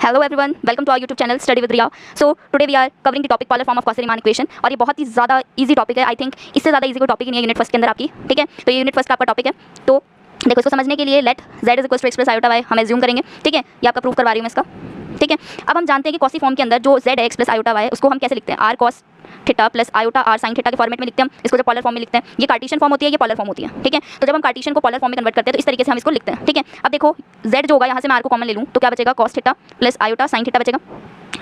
Hello everyone, welcome to our YouTube channel study with Riya. So today we are covering the topic polar form of Cauchy Riemann equation. और ये बहुत ही ज़्यादा easy topic है। I think इससे ज़्यादा easy कोई topic नहीं है यूनिट फर्स्ट के अंदर आपकी। ठीक है, तो ये यूनिट फर्स्ट का आपका टॉपिक है। तो देखो, इसको समझने के लिए let z is equal to x plus iota y हम एज्यूम करेंगे। ठीक है, ये आपका प्रूफ करवा रही हूँ मैं इसका। ठीक है, अब हम जानते हैं कि कॉसी फॉर्म के अंदर जो z है x प्लस आयोटा y, उसको हम कैसे लिखते हैं, R cos theta plus iota R sine theta के फॉर्मेट में लिखते हैं हम इसको, जब पॉलर फॉर्म में लिखते हैं। ये कार्टेशियन फॉर्म होती है, ये पॉलर फॉर्म होती है। ठीक है, तो जब हम कार्टेशियन को पॉलर फॉर्म में कन्वर्ट करते हैं तो इस तरीके से हम इसको लिखते हैं। ठीक है, अब देखो z जो होगा, यहाँ से मैं आर को कॉमन ले लूँ तो क्या बचेगा, cos theta plus iota sine theta बचेगा।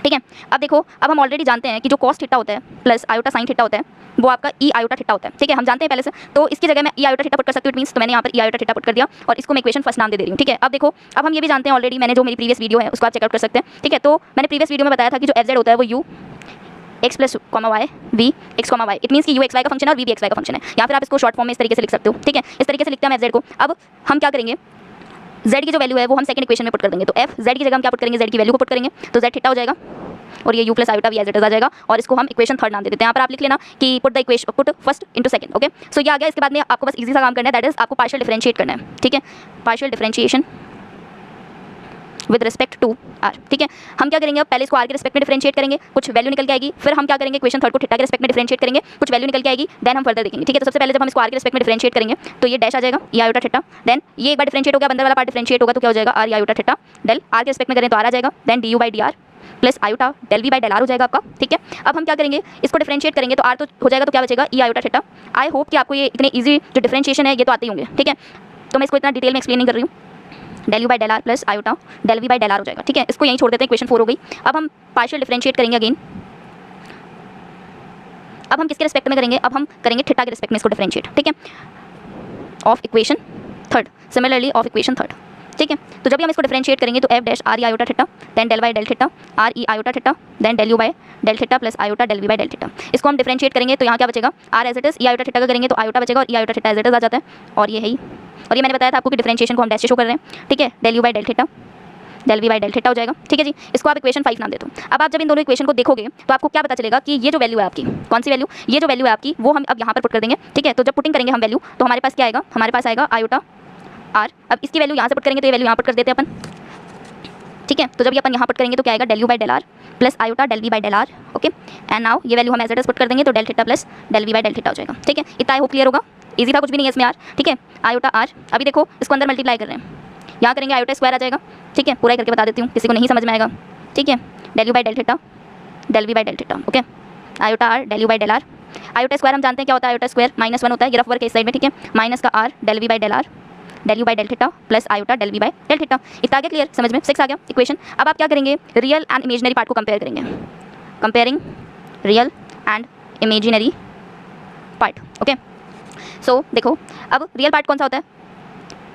ठीक है, अब देखो, अब हम ऑलरेडी जानते हैं कि जो कॉस थीटा होता है प्लस आयोटा साइन थीटा होता है वो आपका ई आयोटा थीटा होता है। ठीक है, हम जानते हैं पहले से, तो इसकी जगह मैं ई आयोटा थीटा पुट कर सकती हूँ। इट मींस तो मैंने यहाँ पर ई आयोटा थीटा पुट कर दिया और इसको मैं इक्वेशन फर्स्ट नाम दे रही हूँ। ठीक है, अब देखो, अब हम ये भी जानते हैं ऑलरेडी, मैंने जो मेरी प्रीवियस वीडियो है उसको आप चेकआउट कर सकते हैं। ठीक है, तो मैंने प्रीवियस वीडियो में बताया था कि जो एफ जेड होता है वो U X plus comma Y V X comma Y, it means कि यू एक्स वाई का फंक्शन है और वी भी एक्स वाई का फंक्शन है। या फिर आप इसको शॉर्ट फॉर्म में इस तरीके से लिख सकते हो। ठीक है, इस तरीके से लिखते हैं हम एफ जेड को। अब हम क्या करेंगे, z की जो वैल्यू है वो हम सेकंड इक्वेशन में पुट कर देंगे। तो f z की जगह हम क्या पुट करेंगे, z की वैल्यू को पुट करेंगे, तो z थीटा हो जाएगा और ये u plus iota v as it is आ जाएगा। और इसको हम इक्वेशन थर्ड नाम दे देते हैं। यहाँ पर आप लिख लेना कि put the equation, put first into second. Okay, so ये आ गया। इसके बाद में आपको बस इजी सा काम करना है, दैट इज आपको पार्शियल डिफरेंशिएट करना है। ठीक है, partial differentiation with respect to R. ठीक है, हम क्या करेंगे, अब पहले इसको आर के रिस्पेक्ट में डिफरेंशिएट करेंगे, कुछ वैल्यू निकल के आएगी। फिर हम क्या करेंगे, इक्वेशन थर्ड को थीटा के रिस्पेक्ट में डिफरेंशिएट करेंगे, कुछ वैल्यू निकल के आएगी, देन हम फर्दर देखेंगे। ठीक है, तो सबसे पहले जब हम इसको आर के रिस्पेक्ट में डिफरेंशिएट करेंगे तो ये डैश आ जाएगा, ये आयोटा थीटा। देन ये एक बार डिफरेंशिएट हो गया, अंदर वाला पार्ट डिफरेंशिएट होगा तो क्या हो जाएगा, R iota theta. Del R के रिस्पेक्ट में करें तो आर आ जाएगा, then D U by D R plus iota del we by del R हो जाएगा आपका। ठीक है, अब हम क्या करेंगे, इसको डिफरेंशिएट करेंगे तो आर तो हो जाएगा, तो क्या बचेगा, ई आयोटा थीटा। आई होप कि आपको ये इतने ईजी जो डिफरेंशिएशन है ये तो आते ही होंगे। ठीक है, तो मैं इसको इतना डिटेल में एक्सप्लेन नहीं कर रही हूँ। Del you by del R plus iota del we by del R हो जाएगा। ठीक है, इसको यहीं छोड़ देते हैं, इक्वेशन 4 हो गई। अब हम पार्शियल डिफरेंशिएट करेंगे अगेन। अब हम किसके रिस्पेक्ट में करेंगे, अब हम करेंगे थीटा के रिस्पेक्ट में इसको डिफरेंशिएट। ठीक है, of equation third, similarly of equation third. ठीक है, तो जब भी हम इसको डिफरेंशिएट करेंगे तो f dash r e iota theta, then del by del theta r e iota theta, then del you by del theta plus iota del we by del theta. इसको हम डिफरेंशिएट करेंगे तो यहाँ क्या बचेगा, r as it is, e iota theta का करेंगे तो आयोटा बचेगा और e iota theta as it is आ जाता है। और ये है ही, और ये मैंने बताया था आपको कि डिफरेंशिएशन को हम डैश से शो कर रहे हैं। ठीक है, del you by del theta del we by del theta हो जाएगा। ठीक है जी, इसको आप इक्वेशन 5 नाम दे दो। अब आप जब इन दोनों इक्वेशन को देखोगे तो आपको क्या पता चलेगा कि ये जो वैल्यू है आपकी, कौन सी वैल्यू, ये जो वैल्यू है आपकी वो हम अब यहाँ पर पुट कर देंगे। ठीक है, तो जब पुटिंग करेंगे हम वैल्यू तो हमारे पास क्या आएगा, हमारे पास आएगा आयोटा आर। अब इसकी वैल्यू यहाँ से पुट करेंगे तो ये वैल्यू यहाँ पुट कर देते हैं अपन। ठीक है, तो जब ये अपन यहाँ पुट करेंगे तो क्या आएगा, del you by del R plus iota del we by del R. Okay, and now ये वैल्यू हम एज इट इज पुट कर देंगे तो del theta plus del we by del theta हो जाएगा। ठीक है, इतना आई होप क्लियर होगा, इजी था, कुछ भी नहीं है इसमें यार। ठीक है, आयोटा आर, अभी देखो इसको अंदर मल्टीप्लाई कर रहे हैं, यहाँ करेंगे आयोटा स्क्वायर आ जाएगा। ठीक है, पूरा करके बता देती हूँ, किसी को नहीं समझ में आएगा। ठीक है, del you by del theta del we by del theta. Okay, iota R del you by del R. Iota square हम जानते हैं क्या होता है, आयोटा स्क्वायर -1 होता है, ये रफ वर्क है इस साइड में। ठीक है, माइनस का R del we by del R del you by del theta plus iota del we by del theta. इतना आ गया क्लियर, समझ में, 6 आ गया इक्वेशन। अब आप क्या करेंगे, रियल एंड इमेजिनरी पार्ट को कंपेयर करेंगे, comparing real and imaginary part. Okay, so देखो, अब रियल पार्ट कौन सा होता है,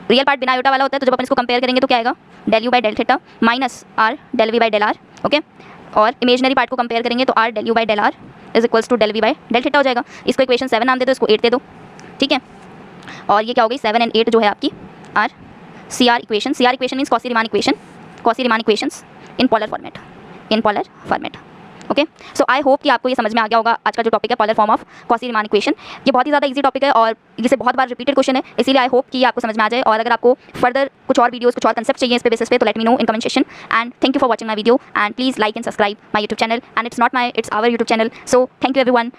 रियल पार्ट बिना आयोटा वाला होता है। तो जब अपन इसको कंपेयर करेंगे तो क्या आएगा, del you by del theta minus R del we by del R. Okay, और इमेजिनरी पार्ट को कंपेयर करेंगे तो R del you by del R is equals to del we by del theta हो जाएगा। इसको इक्वेशन 7 नाम दे दो, इसको 8 दे दो। ठीक है, और ये क्या हो गई, 7 और 8 जो है आपकी R C R equation. C R equation means Cauchy Riemann equation, Cauchy Riemann equations in polar format, in polar format. Okay, so I hope कि आपको ये समझ में आ गया होगा आज का जो टॉपिक है, polar form of Cauchy Riemann equation. ये बहुत ही ज़्यादा इजी टॉपिक है और इसे बहुत बार रिपीटेड क्वेश्चन है, इसीलिए आई होप कि ये आपको समझ में आ जाए। और अगर आपको फर्दर कुछ और वीडियोस, कुछ और कंसेप्ट चाहिए इस पे बेसिस पे तो let me know in comment section. And thank you for watching my video and please like and subscribe my YouTube channel. And it's not my, it's our YouTube channel. So thank you everyone.